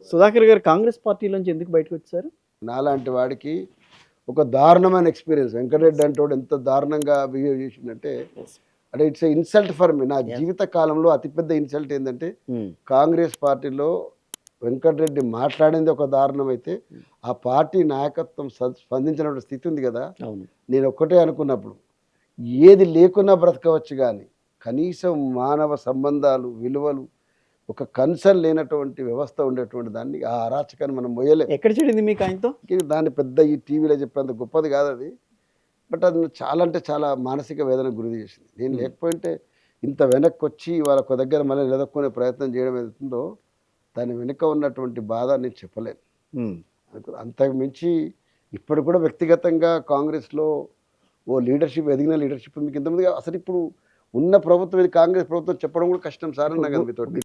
సుధాకర్ గారు కాంగ్రెస్ పార్టీలోంచి ఎందుకు బయటకు వచ్చారు? నాలాంటి వాడికి ఒక దారుణమైన ఎక్స్పీరియన్స్. వెంకటరెడ్డి అంటోడు ఎంత దారుణంగా బిహేవ్ చేసిండంటే, అంటే ఇట్స్ ఇన్సల్ట్ ఫర్ మీ. నా జీవిత కాలంలో అతిపెద్ద ఇన్సల్ట్ ఏంటంటే, కాంగ్రెస్ పార్టీలో వెంకటరెడ్డి మాట్లాడింది ఒక దారుణం అయితే, ఆ పార్టీ నాయకత్వం స్పందించినటువంటి స్థితి ఉంది కదా. అవును. నేను ఒక్కటే అనుకున్నప్పుడు, ఏది లేకున్నా బ్రతకవచ్చు కానీ కనీసం మానవ సంబంధాలు, విలువలు, ఒక కన్సర్న్ లేనటువంటి వ్యవస్థ ఉండేటువంటి దాన్ని, ఆ అరాచకాన్ని మనం మొయ్యలేం. ఎక్కడ చెడింది మీకు ఆయనతో? దాన్ని పెద్ద ఈ టీవీలో చెప్పేంత గొప్పది కాదు అది. బట్ అది నన్ను చాలా అంటే చాలా మానసిక వేదనకు గురి చేసింది. నేను లేకపోయింటే ఇంత వెనక్కొచ్చి వాళ్ళ ఒక దగ్గర మళ్ళీ నిలదొక్కునే ప్రయత్నం చేయడం ఏదైతుందో, దాని వెనుక ఉన్నటువంటి బాధ నేను చెప్పలేను. అంతకు మించి ఇప్పుడు కూడా వ్యక్తిగతంగా కాంగ్రెస్లో ఓ లీడర్షిప్, ఎదిగిన లీడర్షిప్ మీకు ఇంతమంది అసలు ఇప్పుడు ఉన్న ప్రభుత్వం ఇది కాంగ్రెస్ ప్రభుత్వం చెప్పడం కూడా కష్టం సార్ అన్నా కదా మీతోటి.